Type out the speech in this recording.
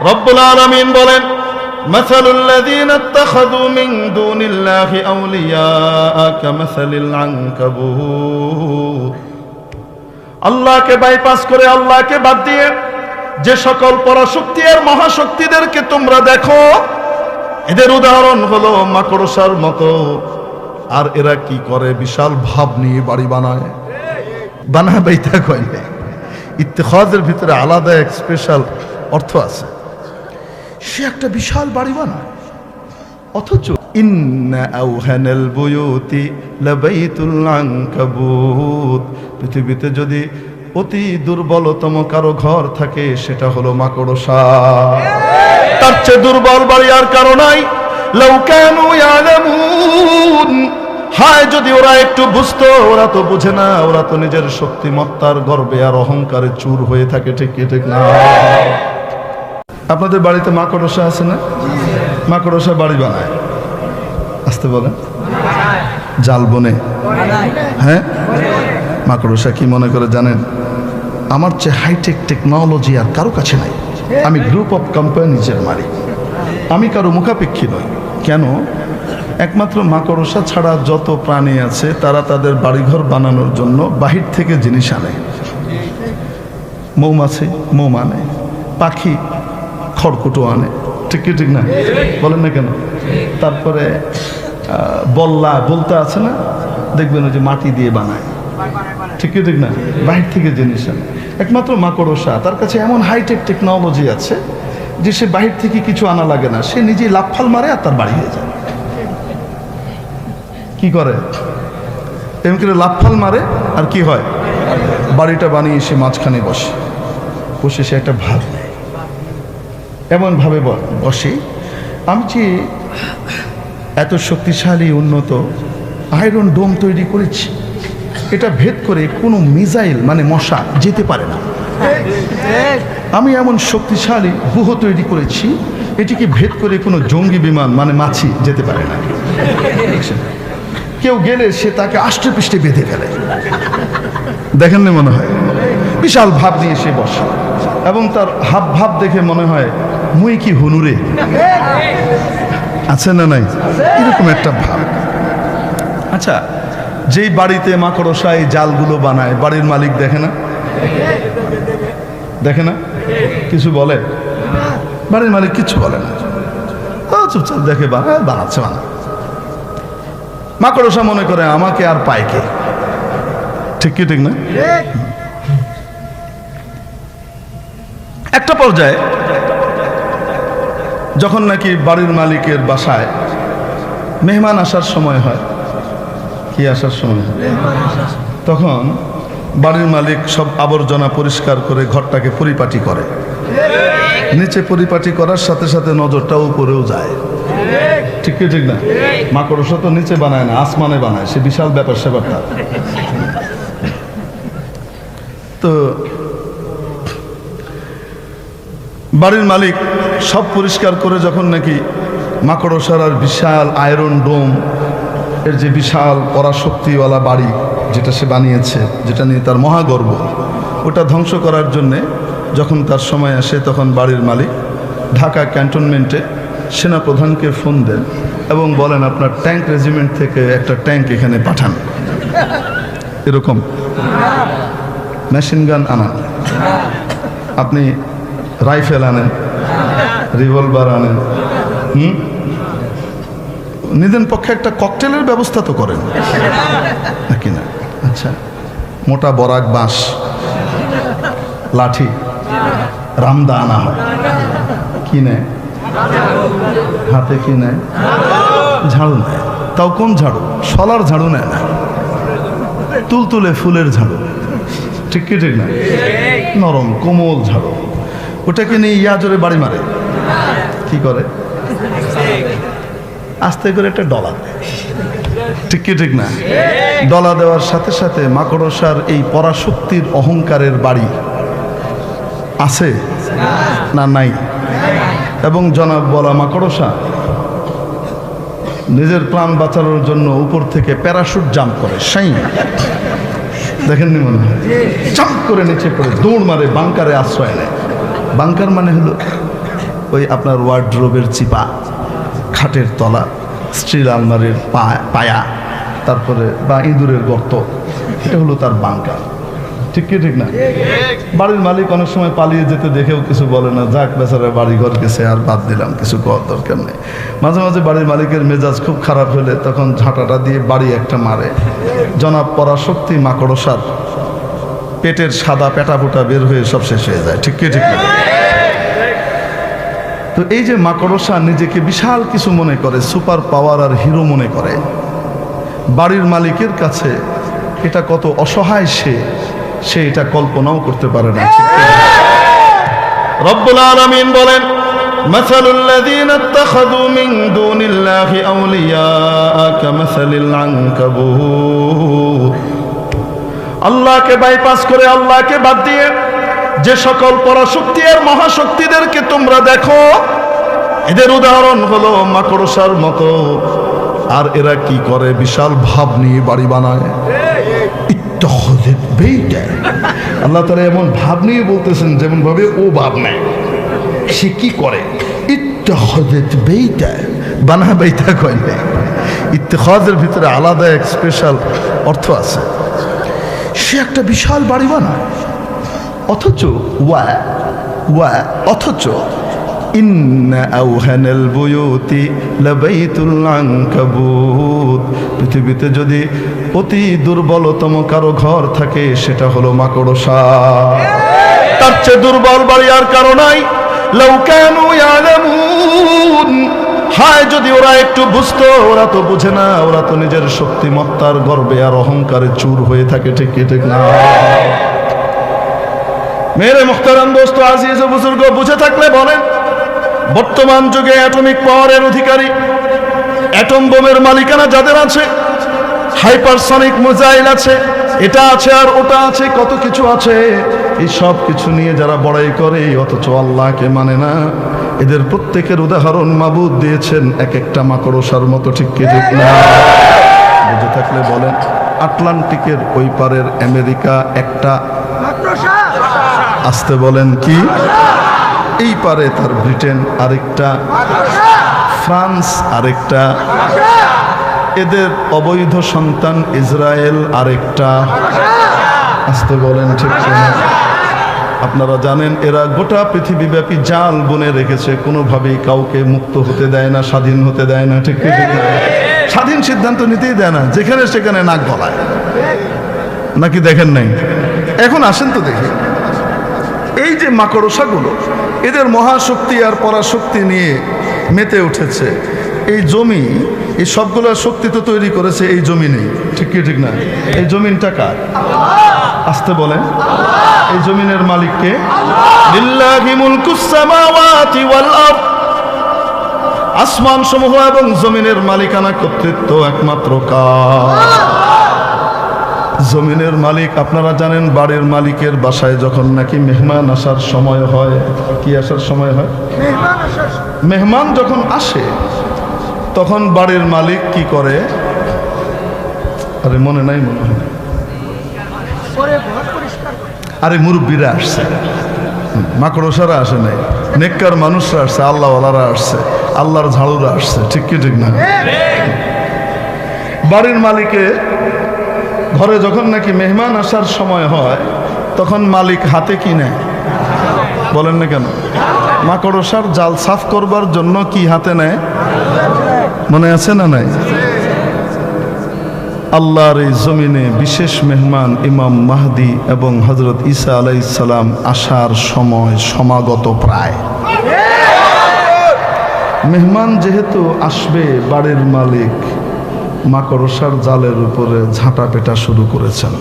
রব্বুল আলামিন বলেন, মাসালুল লাযীনা ইত্তাখাযু মিন দুনিল্লাহি আউলিয়া কামাসালিল আনকাবুত। আল্লাহকে বাইপাস করে, আল্লাহকে বাদ দিয়ে যে সকল পরাশক্তি আর মহাশক্তিদেরকে তোমরা দেখো, এদের উদাহরণ হলো মাকড়সার মতো। আর এরা কি করে? বিশাল ভাব নিয়ে বাড়ি বানায়। বানায় বাইতা কয় না, ইত্তেখাজের ভিতরে আলাদা এক স্পেশাল অর্থ আছে। সে একটা বিশাল বাড়ি বানায়, অথচ ইন্না আওহানাল বুয়ুতি লাবাইতুল আনকাবুত, পৃথিবীতে যদি অতি দুর্বলতম কারো ঘর থাকে সেটা হলো মাকড়সা। তার চেয়ে দুর্বল বাড়ি আর কারো নাই। লাউ কানু ইয়ালামুন, হায় যদি ওরা একটু বুঝতো। ওরা তো বুঝে না, ওরা তো নিজের শক্তিমত্তার গর্বে আর অহংকারে চুর হয়ে থাকে। ঠিক কি ঠিক না? আপনাদের বাড়িতে মাকড়সা আছে না? মাকড়সা বাড়ি বানায়, আসতে বলেন, জাল বনে। হ্যাঁ, মাকড়সা কি মনে করে জানেন? আমার চেয়ে হাইটেক টেকনোলজি আর কারো কাছে নাই। আমি গ্রুপ অফ কোম্পানিজের মালিক, আমি কারো মুখাপেক্ষী নই। কেন? একমাত্র মাকড়সা ছাড়া যত প্রাণী আছে তারা তাদের বাড়িঘর বানানোর জন্য বাহির থেকে জিনিস আনে। মৌমাছি মোম আনে, পাখি খড়কুটো আনে। ঠিক কি ঠিক না? বলেন না কেন? তারপরে বলতে আছে না, দেখবেন ওই যে মাটি দিয়ে বানায়। ঠিক কি ঠিক না? বাহির থেকে জিনিস আনে। একমাত্র মাকড়সা, তার কাছে এমন হাইটেক টেকনোলজি আছে যে সে বাহির থেকে কিছু আনা লাগে না, সে নিজেই লাফাল মারে আর তার বাড়ি হয়ে যায়। কি করে? এমন করে লাফাল মারে আর কি হয়? বাড়িটা বানিয়ে সে মাঝখানে বসে, বসে সে একটা ভাব নেয়, এমন ভাবে বসে আমি যে এত শক্তিশালী উন্নত আয়রন ডোম তৈরি করেছি, এটা ভেদ করে কোনো মিসাইল মানে মশা যেতে পারে না। আমি এমন শক্তিশালী ব্যুহ তৈরি করেছি, এটিকে ভেদ করে কোনো জঙ্গি বিমান মানে মাছি যেতে পারে না। কেউ গেলে সে তাকে আষ্টে পৃষ্ঠে বেঁধে ফেলে। দেখেন না? মনে হয় বিশাল ভাব নিয়ে সে বসে, এবং তার হাব ভাব দেখে মনে হয় মুই কি হুনুরে আছে না নাই, এরকম একটা ভাব। আচ্ছা, যেই বাড়িতে মাকড়সা এই জালগুলো বানায়, বাড়ির মালিক দেখে না? দেখে না? কিছু বলে? বাড়ির মালিক কিছু বলে না, চুপচাপ দেখে বানাচ্ছে। মাকড়সা মনে করে আমাকে আর পায় কে? ঠিক কি ঠিক না? একটা পর্যায়ে যখন নাকি বাড়ির মালিকের বাসায় মেহমান আসার সময় হয়, কি আসার সময় হয়, তখন বাড়ির মালিক সব আবর্জনা পরিষ্কার করে ঘরটাকে পরিপাটি করে। নিচে পরিপাটি করার সাথে সাথে নজরটা উপরেও যায়। ঠিক কি ঠিক না? মাকড়সা তো নিচে বানায় না, আসমানে বানায়, সে বিশাল ব্যাপার স্যাপারটা। তো বাড়ির মালিক সব পরিষ্কার করে যখন নাকি মাকড়সার আর বিশাল আয়রন ডোম এর যে বিশাল পরাশক্তিওয়ালা বাড়ি যেটা সে বানিয়েছে, যেটা নিয়ে তার মহাগর্ব, ওটা ধ্বংস করার জন্যে যখন তার সময় আসে, তখন বাড়ির মালিক ঢাকা ক্যান্টনমেন্টে সেনাপ্রধানকে ফোন দেন এবং বলেন আপনার ট্যাঙ্ক রেজিমেন্ট থেকে একটা ট্যাঙ্ক এখানে পাঠান। এরকম মেশিন গান আনান, আপনি রাইফেল আনেন, রিভলভার আনেন, নিজের পক্ষে একটা ককটেলের ব্যবস্থা তো করেন নাকি না? আচ্ছা, মোটা বরাক বাঁশ, লাঠি, রামদা আনা হয়। কি নেয় হাতে? কি নেয়? ঝাড়ু নেয়। তাও কোন ঝাড়ু? শলার ঝাড়ু নেয় না, তুলতুলে ফুলের ঝাড়ু। ঠিক কি ঠিক না? নরম কোমল ঝাড়ু। ওটাকে নিয়ে জোরে বাড়ি মারে। কি করে? আস্তে করে একটা ডলা দেয়। ঠিক কি ঠিক না? ডলা দেওয়ার সাথে সাথে মাকড়সার এই পরাশক্তির অহংকারের বাড়ি আছে না নাই? এবং জনাব বলা মাকড়সা নিজের প্রাণ বাঁচানোর জন্য উপর থেকে প্যারাশুট জাম্প করে। সাই দেখেননি মনে হয়? জাম্প করে নিচে পড়ে দৌড় মারে, বাংকারে আশ্রয় নেয়। বাংকার মানে হলো ওই আপনার ওয়ার্ড্রোবের চিপা, খাটের তলা, স্টিল আলমারির পায়া, তারপরে বা ইঁদুরের গর্ত, এটা হলো তার বাংকার। ঠিক কি ঠিক না? বাড়ির মালিক অনেক সময় পালিয়ে যেতে দেখেও কিছু বলে না, যাক বেচারা বাড়ি ঘর গেছে আর বাদ দিলাম, কিছু করার দরকার নেই। মাঝে মাঝে বাড়ির মালিকের মেজাজ খুব খারাপ হলে তখন ঝাঁটাটা দিয়ে বাড়ি একটা মারে। জনাব পরাশক্তি মাকড়সার পেটের সাদা পেটাপোটা বের হয়ে সব শেষ হয়ে যায়। ঠিক কি ঠিক না? তো এই যে মাকড়সা নিজেকে বিশাল কিছু মনে করে, সুপার পাওয়ার আর হিরো মনে করে, বাড়ির মালিকের কাছে এটা কত অসহায় সে এটা কল্পনাও করতে পারে না। রব্বুল আলামিন বলেন, মাসালুল লাযীনা ইত্তাখাযু মিন দুনিল্লাহি আউলিয়া কামাসালিল আনকাবুত। আল্লাহকে বাইপাস করে, আল্লাহকে বাদ দিয়ে যে সকল পরাশক্তি আর মহাশক্তিদেরকে তোমরা দেখো, এদের উদাহরণ হলো মাকড়সার মতো। আর এরা কি করে? বিশাল ভাব নিয়ে বাড়ি বানায়। আল্লাহ তাআলা এমন ভাব নিয়ে বলতেছেন যেমন ভাবে ও ভাব নেয়। সে কি করে? ইত্তাখাযাত বাইতা, বানা বাইতা কয় না। ইত্তিখাজের ভিতরে আলাদা এক স্পেশাল অর্থ আছে। সে একটা বিশাল বাড়ি বানায়, অথচ ইন্না আওহানাল বুয়ুতি লাবাইতুল আনকাবুত। পৃথিবীতে যদি অতি দুর্বলতম কারো ঘর থাকে সেটা হলো মাকড়সা। তার চেয়ে দুর্বল বাড়ি আর কারো নাই। লাউ কানু ইয়ালামুন, হায় যদি ওরা একটু বুঝতো। ওরা তো বুঝে না, ওরা তো নিজের শক্তিমত্তার গর্বে আর অহংকারে চুর হয়ে থাকে। ঠিক কি ঠিক না? মেরে মুখতারাম দোস্ত, আজিজ ও বুজুর্গ, বুঝে থাকলে বলেন, বর্তমান যুগে অ্যাটমিক পাওয়ারের অধিকারী, অ্যাটম বোমের মালিকানা যাদের আছে, হাইপারসনিক মিসাইল আছে, এটা আছে আর ওটা আছে, কত কিছু আছে, এই সব কিছু নিয়ে যারা বড়াই করে অথচ আল্লাহকে মানে না, এদের প্রত্যেকের উদাহরণ মাবুদ দিয়েছেন এক একটা মাকড়সার মতো। ঠিক কি ঠিক না? বুঝে থাকলে বলেন, আটলান্টিকের ওই পারের আমেরিকা একটা মাকড়সা। আসতে বলেন কি? এই পারে তার ব্রিটেন আরেকটা, ফ্রান্স আরেকটা, এদের অবৈধ সন্তান ইসরায়েল আরেকটা। আসতে বলেন ঠিক না? আপনারা জানেন এরা গোটা পৃথিবীব্যাপী জাল বুনে রেখেছে, কোনোভাবেই কাউকে মুক্ত হতে দেয় না, স্বাধীন হতে দেয় না। ঠিক ঠিক না? স্বাধীন সিদ্ধান্ত নিতেই দেয় না, যেখানে সেখানে নাক গলায়। নাকি দেখেন নাই? এখন আসেন তো দেখি, এই যে মাকড়সাগুলো এদের মহাশক্তি আর পরাশক্তি নিয়ে মেতে উঠেছে। এই জমি, এই সবগুলো শক্তি তো তৈরি করেছে এই জমি নেই। ঠিক কি ঠিক না? এই জমিনটা কার? আসতে বলেন, এই জমিনের মালিককে? লিল্লাহি মুলকুস সামাওয়াতি ওয়াল আরদ। আসমান সমূহ এবং জমিনের মালিকানা কর্তৃত্ব একমাত্র কার? জমিনের মালিক। আপনারা জানেন বাড়ির মালিকের বাসায় যখন নাকি মেহমান আসার সময় হয়, কি আসার সময় হয়? মেহমান যখন আসে তখন বাড়ির মালিক কি করে? আরে মনে নাই, মনে হয়, আরে মুরব্বীরা আসছে, মাকড়সারা আসে নাই, নেককার মানুষরা আসছে, আল্লাহওয়ালারা আসছে, আল্লাহর ঝাড়ুরা আসছে। ঠিক কি ঠিক না? বাড়ির মালিকে ঘরে যখন নাকি মেহমান আসার সময় হয় তখন মালিক হাতে কি নেয়? বলেন না কেন? মাকড়সার জাল সাফ করবার জন্য কি হাতে নেয়? মনে আছে না নাই? আল্লাহর এই জমিনে বিশেষ মেহমান ইমাম মাহদি এবং হযরত ঈসা আলাইহিস সালাম আসার সময় সমাগত প্রায়। মেহমান যেহেতু আসবে, বাড়ির মালিক মাকড়সার জালের উপরে ঝাঁটা পেটা শুরু করেছেন।